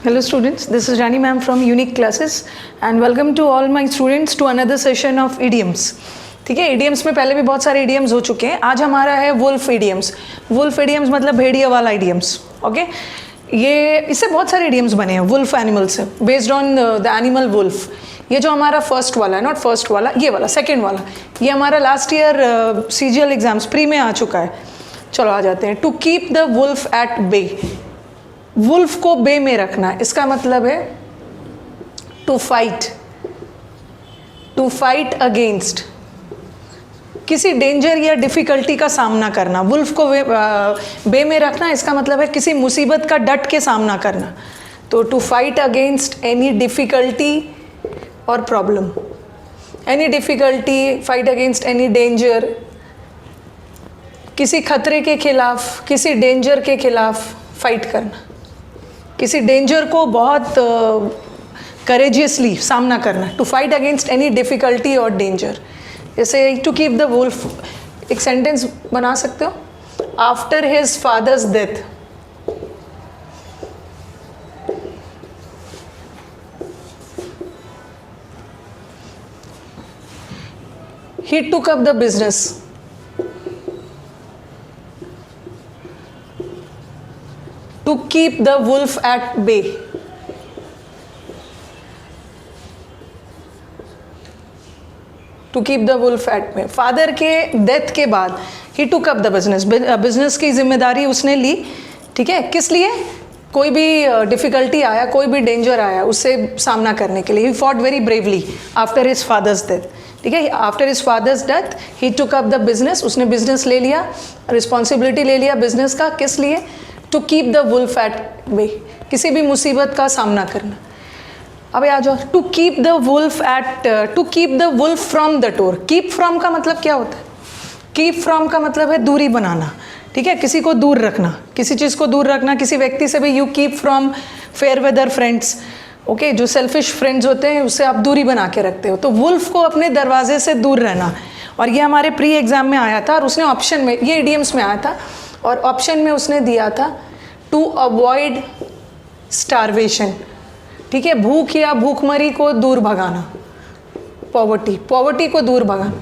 Hello students, this is Rani ma'am from Unique Classes and welcome to all my students to another session of idioms. ठीक है, idioms में पहले भी बहुत सारे idioms हो चुके हैं. आज हमारा है wolf idioms. Wolf idioms मतलब भेड़िया वाला idioms. ओके ये इससे बहुत सारे idioms बने हैं wolf animal से, based on the animal wolf. ये जो हमारा फर्स्ट वाला है, नॉट फर्स्ट वाला, ये वाला सेकेंड वाला, ये हमारा last year CGL exams pre में आ चुका है. चलो आ जाते हैं. To keep the wolf at bay, wolf को बे में रखना, इसका मतलब है टू फाइट अगेंस्ट, किसी डेंजर या डिफ़िकल्टी का सामना करना. वुल्फ को बे में रखना इसका मतलब है किसी मुसीबत का डट के सामना करना. तो to fight against any difficulty और problem, any difficulty, fight against any danger, किसी खतरे के खिलाफ, किसी डेंजर के खिलाफ फाइट करना, किसी डेंजर को बहुत करेजियसली सामना करना. To fight against any difficulty और डेंजर. जैसे टू कीप द वुल्फ, एक सेंटेंस बना सकते हो. After his father's death, he took up the business. To keep the wolf at bay. To keep the wolf at bay. Father के death के बाद he took up the business. Business की जिम्मेदारी उसने ली. ठीक है, किस लिए? कोई भी डिफ़िकल्टी आया, कोई भी डेंजर आया, उससे सामना करने के लिए. He fought very bravely after his father's death. ठीक है, after his father's death he took up the business, उसने बिजनेस ले लिया, रिस्पॉन्सिबिलिटी ले लिया बिजनेस का. किस लिए? To keep the wolf at bay, किसी भी मुसीबत का सामना करना. अब आ जाओ. To keep the wolf at, to keep the wolf from the door. Keep from का मतलब क्या होता है? कीप फ्रॉम का मतलब है दूरी बनाना. ठीक है, किसी को दूर रखना, किसी चीज़ को दूर रखना, किसी व्यक्ति से भी. You keep from fair weather friends. Okay, जो सेल्फिश फ्रेंड्स होते हैं उससे आप दूरी बना के रखते हो. तो वुल्फ को अपने दरवाजे से दूर रहना. और ये हमारे प्री एग्जाम में आया था और उसने ऑप्शन में, ये इडियम्स में आया था और ऑप्शन में उसने दिया था टू अवॉइड स्टारवेशन. ठीक है, भूख या भूखमरी को दूर भगाना. पॉवर्टी को दूर भगाना.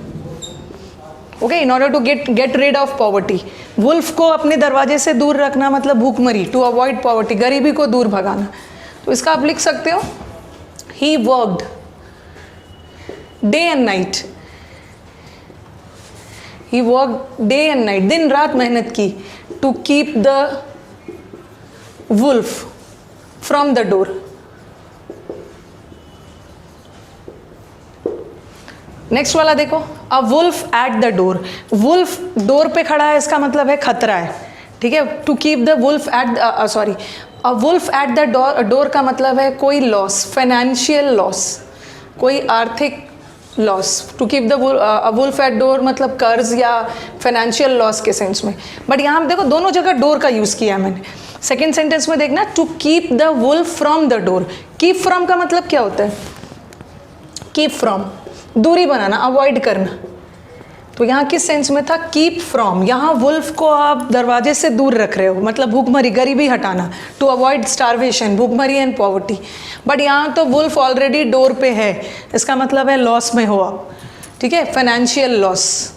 Okay, in order to get rid of poverty. Wolf को अपने दरवाजे से दूर रखना मतलब भूखमरी. टू अवॉइड पॉवर्टी, गरीबी को दूर भगाना. तो इसका आप लिख सकते हो he worked day and night. He work day and night, दिन रात मेहनत की. To keep the wolf from the door. Next वाला देखो, a wolf at the door. Wolf door पे खड़ा है, इसका मतलब है खतरा है. ठीक है, to keep the wolf at, sorry, a wolf at the door का मतलब है कोई लॉस, फाइनेंशियल लॉस, कोई आर्थिक loss. To keep the wolf at door मतलब कर्ज या फाइनेंशियल लॉस के सेंस में. बट यहाँ देखो दोनों जगह डोर का यूज़ किया है मैंने. सेकेंड सेंटेंस में देखना, to keep the wolf from the door. Keep from का मतलब क्या होता है? कीप फ्रॉम, दूरी बनाना, अवॉइड करना. तो यहाँ किस सेंस में था? Keep from. यहाँ वुल्फ को आप दरवाजे से दूर रख रहे हो, मतलब भूखमरी, गरीबी हटाना. टू अवॉइड स्टारवेशन, भूखमरी एंड पॉवर्टी. बट यहाँ तो वुल्फ ऑलरेडी डोर पे है, इसका मतलब है लॉस में हो आप. ठीक है, financial loss.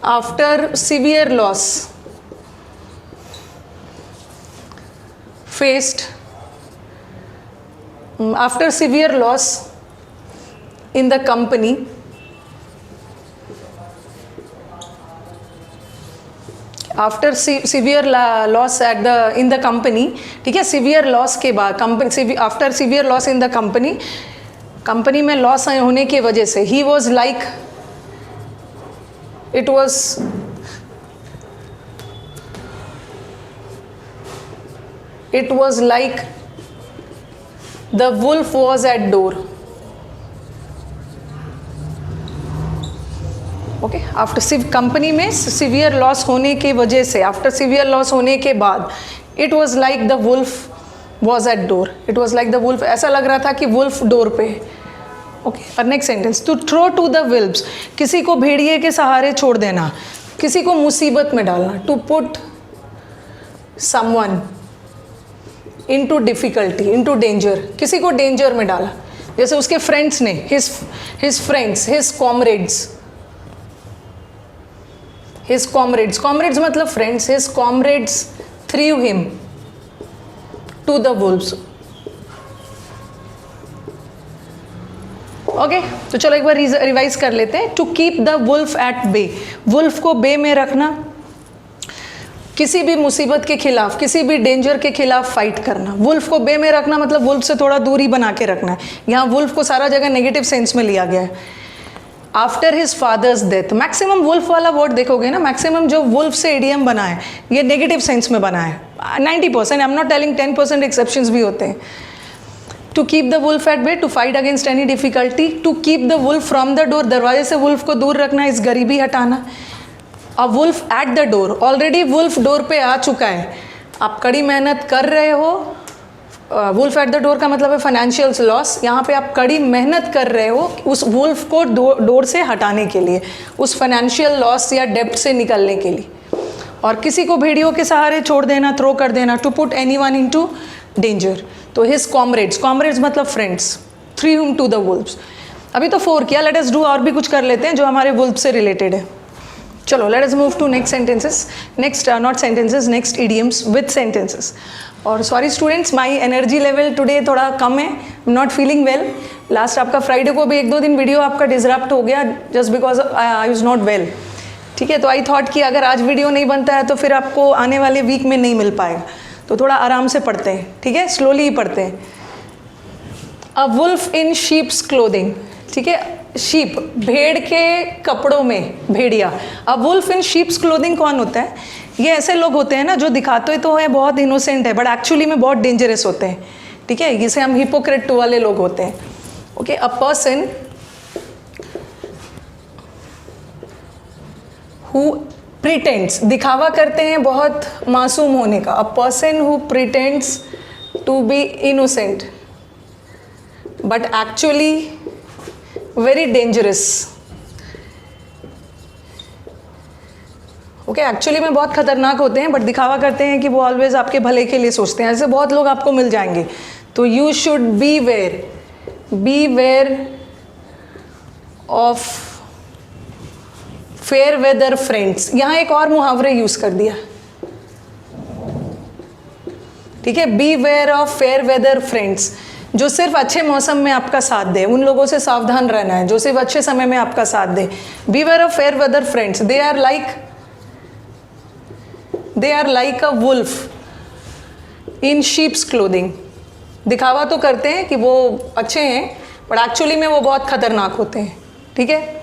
After severe loss faced, after severe loss in the company, after severe loss at the in the company. ठीक है, severe loss के बाद company, after severe loss in the company, company में लॉस होने की वजह से he was like, it was like the wolf was at door. Okay, after company में सीवियर लॉस होने की वजह से, आफ्टर सीवियर लॉस होने के बाद, it was like the wolf was at door. It was like the wolf, ऐसा लग रहा था कि वुल्फ डोर पे. ओके, और next sentence, to throw to the wolves, किसी को भेड़िए के सहारे छोड़ देना, किसी को मुसीबत में डालना. To put someone into difficulty, into danger, किसी को डेंजर में डाला। जैसे उसके फ्रेंड्स ने, his friends, his comrades, his comrades, comrades मतलब friends, his comrades threw him to the wolves. Okay, तो चलो एक बार रिवाइज कर लेते हैं। To keep the wolf at bay, wolf को बे में रखना, किसी भी मुसीबत के खिलाफ, किसी भी डेंजर के खिलाफ फाइट करना। वुल्फ को बे में रखना मतलब वुल्फ से थोड़ा दूरी बना के रखना है। यहाँ वुल्फ को सारा जगह नेगेटिव सेंस में लिया गया है। After his father's death, maximum wolf वाला वर्ड देखोगे ना, मैक्सिमम जो वुल्फ से इडियम बना है ये नेगेटिव सेंस में बना है 90%। I am not telling 10% exceptions भी होते हैं। To keep the wolf at bay, to fight against any difficulty, to keep the wolf from the door, दरवाजे से वुल्फ को दूर रखना, इस गरीबी हटाना। A wolf at the door, already wolf door पे आ चुका है, आप कड़ी मेहनत कर रहे हो। वुल्फ एट द डोर का मतलब है फाइनेंशियल लॉस, यहाँ पे आप कड़ी मेहनत कर रहे हो उस वुल्फ को डोर से हटाने के लिए, उस फाइनेंशियल लॉस या डेब्ट से निकलने के लिए। और किसी को भेड़ियों के सहारे छोड़ देना, थ्रो कर देना, to put anyone into danger. तो हिज कॉमरेड्स, कॉमरेड्स मतलब friends, threw him to the wolves. अभी तो 4 किया, लेट अस डू और भी कुछ कर लेते हैं जो हमारे वुल्फ से रिलेटेड है। चलो let us move to next sentences, next not sentences, next idioms with sentences. और sorry students, my energy level today थोड़ा कम है, नॉट फीलिंग वेल। लास्ट आपका फ्राइडे को भी 1-2 दिन वीडियो आपका डिसरप्ट हो गया just because I was not well. ठीक है, तो आई थॉट कि अगर आज वीडियो नहीं बनता है तो फिर आपको आने वाले वीक में नहीं मिल पाएगा, तो थोड़ा आराम से पढ़ते हैं, ठीक है, स्लोली ही पढ़ते हैं। A wolf in sheep's clothing, ठीक है, शीप भेड़ के कपड़ों में, भेड़िया। अब वुल्फ इन शीप्स क्लोथिंग कौन होता है? ये ऐसे लोग होते हैं ना जो दिखाते तो है बहुत इनोसेंट है बट एक्चुअली में बहुत डेंजरस होते हैं, ठीक है, जिसे हम हिपोक्रेट वाले लोग होते हैं। Okay, a person who pretends, दिखावा करते हैं बहुत मासूम होने का। A person who pretends to be innocent but actually very dangerous. Okay, actually में बहुत खतरनाक होते हैं बट दिखावा करते हैं कि वो ऑलवेज आपके भले के लिए सोचते हैं। ऐसे बहुत लोग आपको मिल जाएंगे, तो you should beware of fair weather friends. यहाँ एक और मुहावरे यूज कर दिया, ठीक है, beware of fair weather friends, जो सिर्फ अच्छे मौसम में आपका साथ दे, उन लोगों से सावधान रहना है जो सिर्फ अच्छे समय में आपका साथ दे। Beware of fair weather friends, they are like a wolf in sheep's clothing. दिखावा तो करते हैं कि वो अच्छे हैं बट एक्चुअली में वो बहुत खतरनाक होते हैं, ठीक है।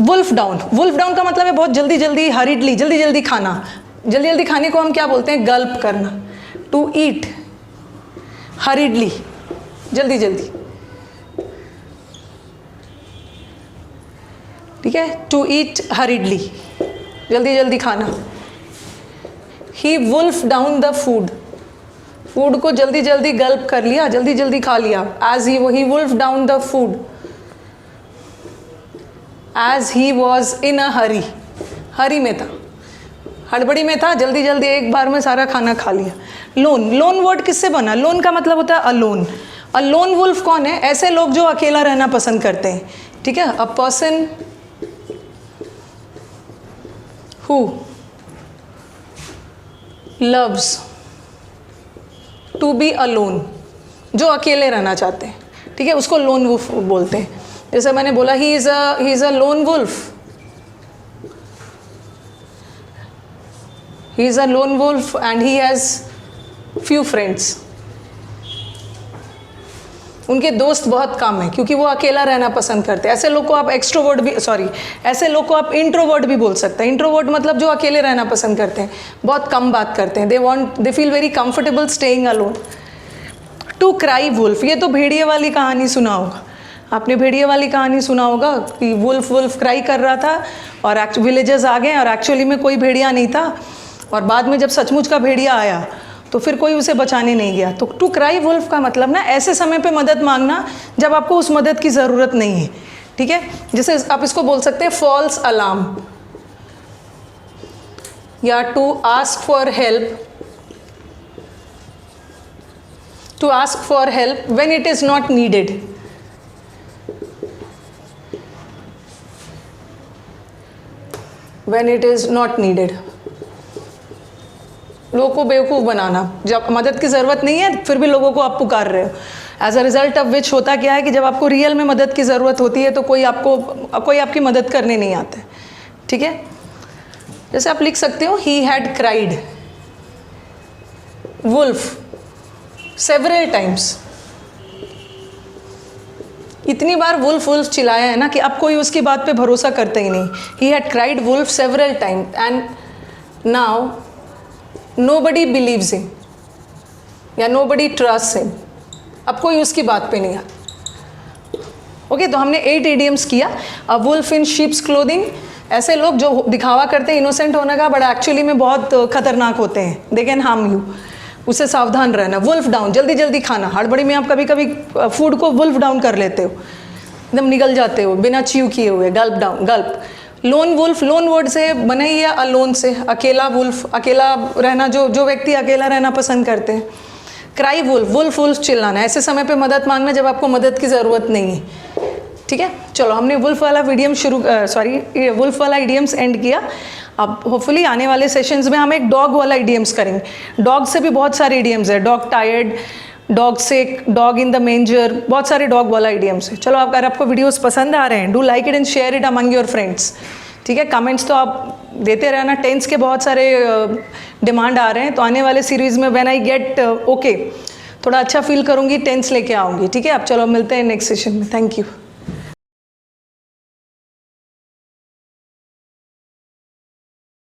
वुल्फ डाउन, वुल्फ डाउन का मतलब है बहुत जल्दी जल्दी, हरीडली, जल्दी जल्दी खाना। जल्दी जल्दी खाने को हम क्या बोलते हैं? गल्प करना। टू ईट हरीडली, जल्दी जल्दी, ठीक है, टू ईट हरीडली, जल्दी जल्दी खाना। He wolf down the food, food को जल्दी जल्दी गल्प कर लिया, जल्दी जल्दी खा लिया। As he wolf down the food as he was in a hurry, hurry में था, हड़बड़ी में था, जल्दी जल्दी एक बार में सारा खाना खा लिया। लोन, लोन वर्ड किससे बना? लोन का मतलब होता है अलोन। अ लोन वुल्फ कौन है? ऐसे लोग जो अकेला रहना पसंद करते हैं, ठीक है। A person who loves to be alone, जो अकेले रहना चाहते हैं, ठीक है, उसको लोन वुल्फ बोलते हैं। जैसे मैंने बोला he is a lone wolf, he is a lone wolf and he has few friends। उनके दोस्त बहुत कम है क्योंकि वो अकेला रहना पसंद करते हैं। ऐसे लोग को आप एक्सट्रोवर्ट भी, सॉरी, ऐसे लोग को आप इंट्रोवर्ट भी बोल सकते हैं। इंट्रोवर्ट मतलब जो अकेले रहना पसंद करते हैं, बहुत कम बात करते हैं। They feel very comfortable staying alone. To cry wolf, ये तो भेड़िए वाली कहानी सुना होगा आपने, भेड़िए वाली कहानी सुना होगा कि वुल्फ क्राई कर रहा था और विलेजर्स आ गए और एक्चुअली में कोई भेड़िया नहीं था, और बाद में जब सचमुच का भेड़िया आया तो फिर कोई उसे बचाने नहीं गया। तो टू क्राई वुल्फ का मतलब ना ऐसे समय पे मदद मांगना जब आपको उस मदद की ज़रूरत नहीं है, ठीक है। जैसे आप इसको बोल सकते हैं फॉल्स अलार्म। या to ask for help, to ask for help when it is not needed. When it is not needed, लोगों को बेवकूफ़ बनाना, जब मदद की ज़रूरत नहीं है फिर भी लोगों को आप पुकार रहे हो। As a result of which होता क्या है कि जब आपको रियल में मदद की ज़रूरत होती है तो कोई आपकी मदद करने नहीं आता है। ठीक है, जैसे आप लिख सकते हो he had cried wolf several times. इतनी बार वुल्फ वुल्फ चिल्लाया है ना कि अब कोई उसकी बात पे भरोसा करते ही नहीं। He had cried wolf several time and now nobody believes him या नोबडी ट्रस्ट हिम। अब कोई उसकी बात पे नहीं आता। ओके, तो हमने 8 idioms किया। A wolf in sheep's clothing, ऐसे लोग जो दिखावा करते हैं इनोसेंट होने का, बट एक्चुअली में बहुत खतरनाक होते हैं, दे कैन हार्म यू। उससे सावधान रहना। वुल्फ डाउन, जल्दी जल्दी खाना, हड़बड़ी में आप कभी कभी फूड को वुल्फ डाउन कर लेते हो, एकदम निगल जाते हो बिना च्यू किए हुए। गल्प डाउन, गल्प। लोन वुल्फ, लोन वर्ड से बना ही है अलोन से, अकेला वुल्फ, अकेला रहना, जो व्यक्ति अकेला रहना पसंद करते हैं। क्राई वुल्फ, वुल्फ वुल्फ चिल्लाना, ऐसे समय पे मदद मांगना जब आपको मदद की ज़रूरत नहीं है। ठीक है, चलो हमने वुल्फ वाला वुल्फ वाला इडियम्स एंड किया। अब होपफुली आने वाले सेशंस में हम एक डॉग वाला इडियम्स करेंगे। डॉग से भी बहुत सारे इडियम्स है, dog tired, dog sick, dog in the मेंजर, बहुत सारे डॉग वाला इडियम्स है। चलो अगर आपको वीडियोस पसंद आ रहे हैं, do like it and share it among your friends. ठीक है, कमेंट्स तो आप देते रहना। टेंस के बहुत सारे डिमांड आ रहे हैं, तो आने वाले सीरीज़ में व्हेन आई गेट ओके थोड़ा अच्छा फील करूँगी, टेंस लेके आऊँगी। ठीक है, अब चलो मिलते हैं नेक्स्ट सेशन में। Thank you.